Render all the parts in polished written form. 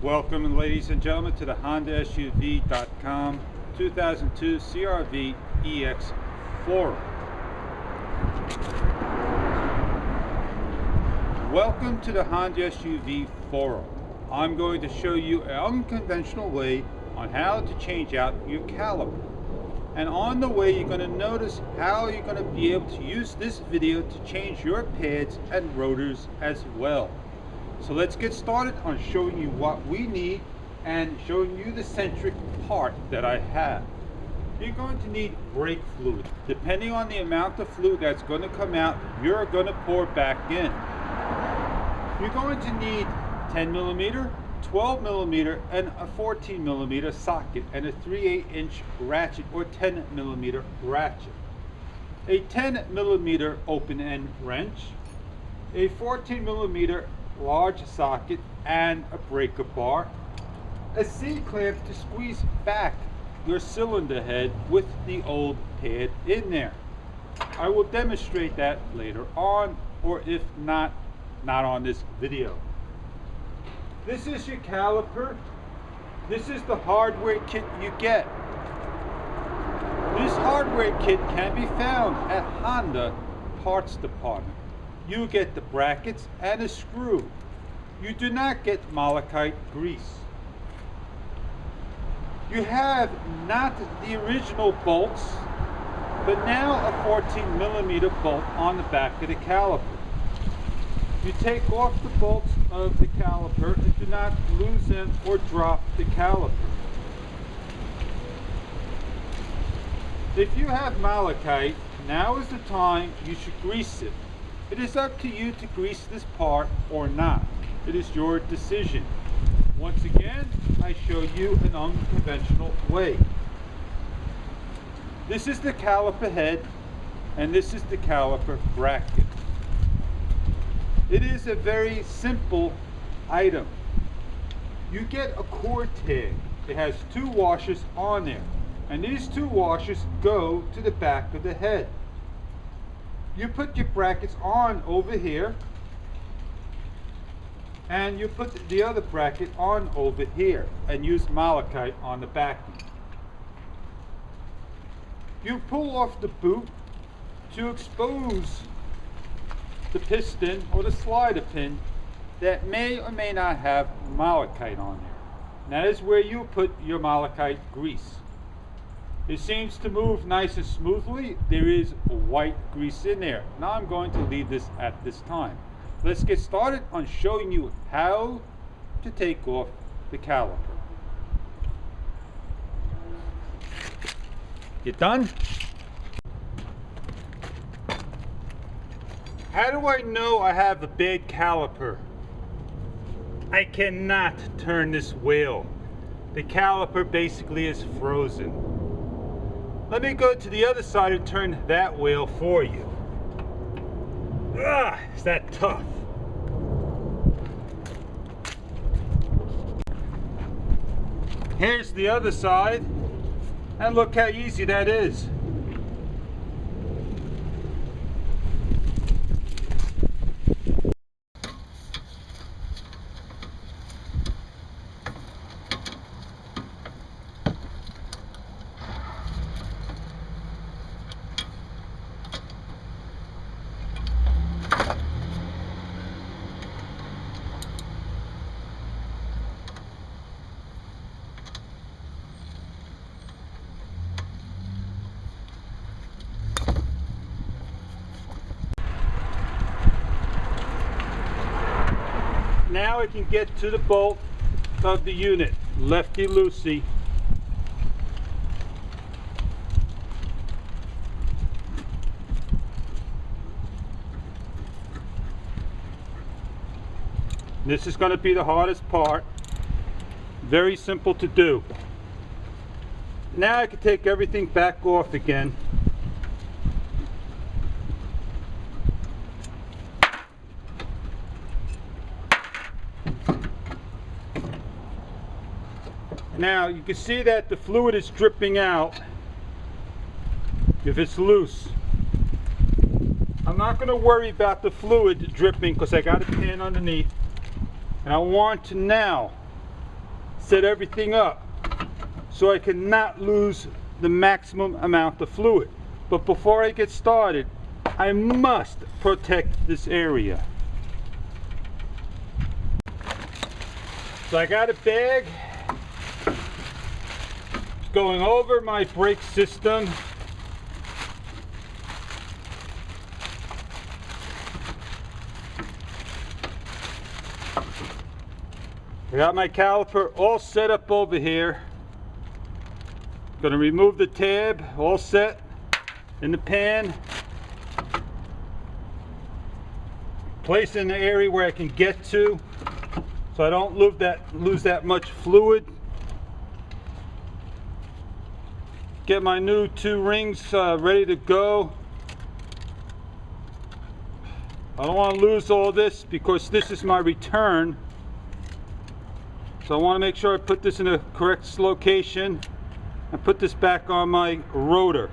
Welcome, ladies and gentlemen, to the HondaSUV.com 2002 CR-V EX Forum. Welcome to the Honda SUV Forum. I'm going to show you an unconventional way on how to change out your caliper. And on the way, you're going to notice how you're going to be able to use this video to change your pads and rotors as well. So let's get started on showing you what we need and showing you the centric part that I have. You're going to need brake fluid. Depending on the amount of fluid that's going to come out, you're going to pour back in. You're going to need 10 millimeter, 12 millimeter, and a 14 millimeter socket, and a 3/8" ratchet or 10 millimeter ratchet. A 10 millimeter open end wrench, a 14 millimeter large socket, and a breaker bar, a C-clamp to squeeze back your cylinder head with the old pad in there. I will demonstrate that later on, or if not on this video. This is your caliper. This is the hardware kit you get. This hardware kit can be found at Honda Parts Department. You get the brackets and a screw. You do not get malachite grease. You have not the original bolts, but now a 14 millimeter bolt on the back of the caliper. You take off the bolts of the caliper and do not lose them or drop the caliper. If you have malachite, now is the time you should grease it. It is up to you to grease this part or not. It is your decision. Once again, I show you an unconventional way. This is the caliper head, and this is the caliper bracket. It is a very simple item. You get a core tag. It has two washers on there, and these two washers go to the back of the head. You put your brackets on over here, and you put the other bracket on over here and use malachite on the backing. You pull off the boot to expose the piston or the slider pin that may or may not have malachite on there. That is where you put your malachite grease. It seems to move nice and smoothly. There is white grease in there. Now I'm going to leave this at this time. Let's get started on showing you how to take off the caliper. You done? How do I know I have a bad caliper? I cannot turn this wheel. The caliper basically is frozen. Let me go to the other side and turn that wheel for you. Ah, is that tough? Here's the other side, and look how easy that is. Now I can get to the bolt of the unit, lefty-loosey. This is going to be the hardest part. Very simple to do. Now I can take everything back off again. Now you can see that the fluid is dripping out if it's loose. I'm not going to worry about the fluid dripping because I got a pan underneath, and I want to now set everything up so I cannot lose the maximum amount of fluid. But before I get started, I must protect this area. So I got a bag going over my brake system. I got my caliper all set up over here. Going to remove the tab, all set in the pan. Place in the area where I can get to, so I don't lose that much fluid. Get my new 2 rings ready to go. I don't want to lose all this because this is my return. So I want to make sure I put this in the correct location and put this back on my rotor.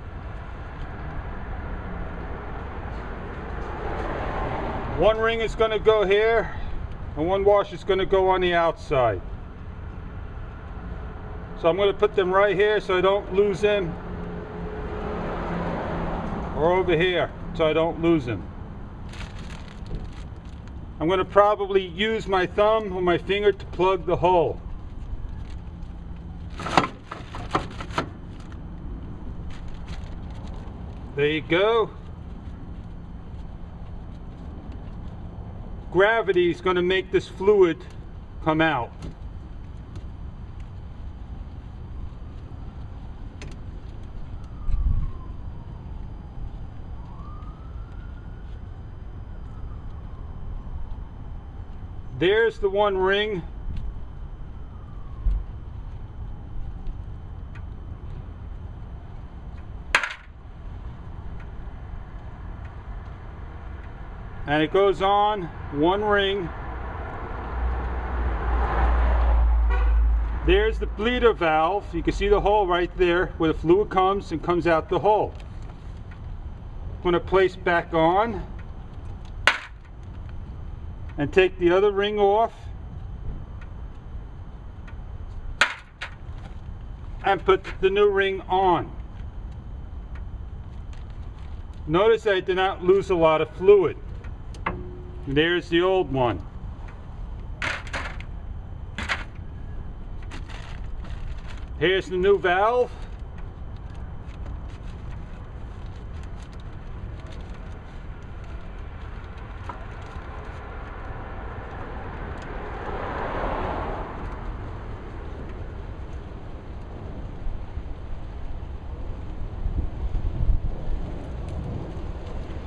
One ring is going to go here and one wash is going to go on the outside. So I'm going to put them right here so I don't lose them, or over here so I don't lose them. I'm going to probably use my thumb or my finger to plug the hole. There you go. Gravity is going to make this fluid come out. There's the one ring. And it goes on one ring. There's the bleeder valve. You can see the hole right there where the fluid comes and comes out the hole. I'm going to place back on and take the other ring off and put the new ring on. Notice I did not lose a lot of fluid. There's the old one. Here's the new valve.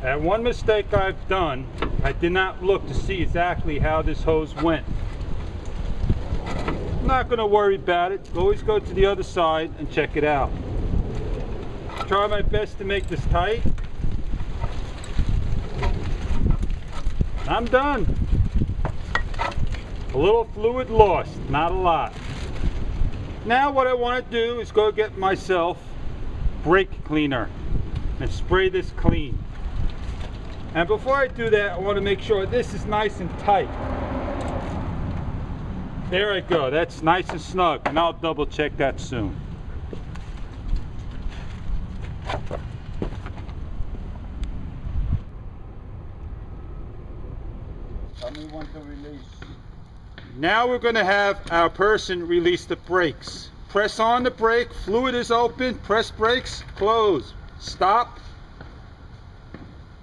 And one mistake I've done, I did not look to see exactly how this hose went. I'm not going to worry about it. Always go to the other side and check it out. Try my best to make this tight. I'm done. A little fluid lost, not a lot. Now what I want to do is go get myself brake cleaner and spray this clean. And before I do that, I want to make sure this is nice and tight. There I go, that's nice and snug, and I'll double check that soon. Tell me when to release. Now we're going to have our person release the brakes. Press on the brake, fluid is open, press brakes, close, stop.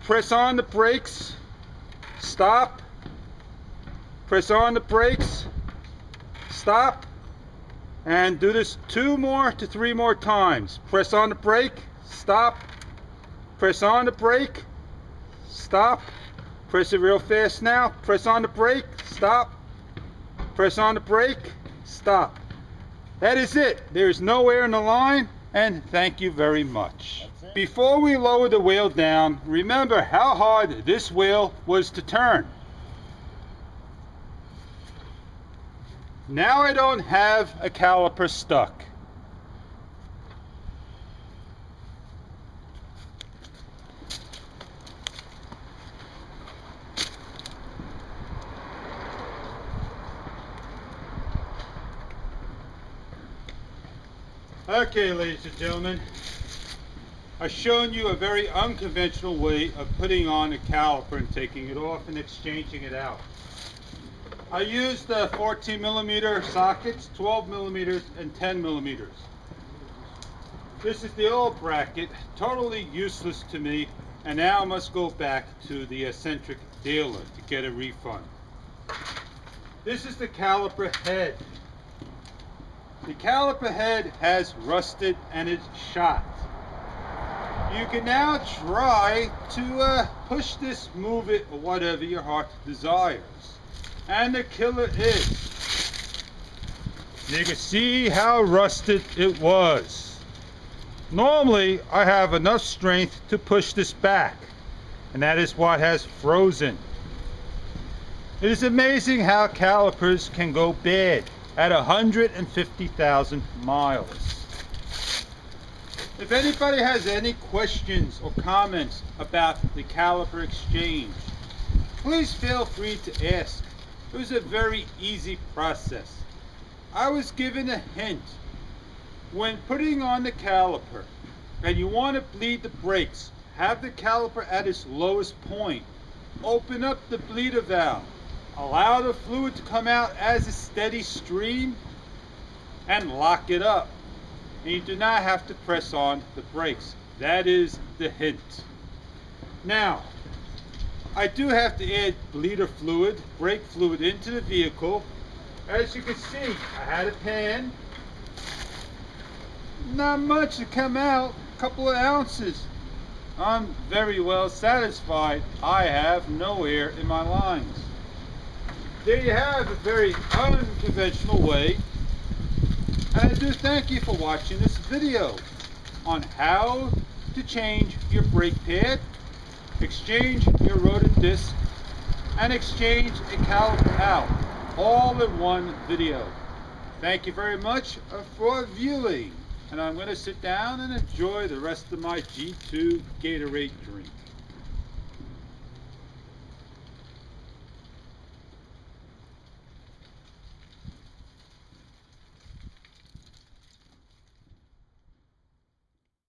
Press on the brakes, stop, press on the brakes, stop, and do this 2 more to 3 more times. Press on the brake, stop, press on the brake, stop, press it real fast now, press on the brake, stop, press on the brake, stop. That is it. There is no air in the line, and thank you very much. Before we lower the wheel down, remember how hard this wheel was to turn. Now I don't have a caliper stuck. Okay, ladies and gentlemen, I've shown you a very unconventional way of putting on a caliper and taking it off and exchanging it out. I used 14mm sockets, 12mm, and 10mm. This is the old bracket, totally useless to me, and now I must go back to the eccentric dealer to get a refund. This is the caliper head. The caliper head has rusted and it's shot. You can now try to push this, move it, or whatever your heart desires. And the killer is, you can see how rusted it was. Normally, I have enough strength to push this back, and that is what has frozen. It is amazing how calipers can go bad at 150,000 miles. If anybody has any questions or comments about the caliper exchange, please feel free to ask. It was a very easy process. I was given a hint. When putting on the caliper and you want to bleed the brakes, have the caliper at its lowest point. Open up the bleeder valve. Allow the fluid to come out as a steady stream and lock it up. And you do not have to press on the brakes. That is the hint. Now, I do have to add bleeder fluid, brake fluid into the vehicle. As you can see, I had a pan. Not much to come out, a couple of ounces. I'm very well satisfied. I have no air in my lines. There you have a very unconventional way, and I do thank you for watching this video on how to change your brake pad, exchange your rotor disc, and exchange a caliper out, all in one video. Thank you very much for viewing, and I'm going to sit down and enjoy the rest of my G2 Gatorade drink.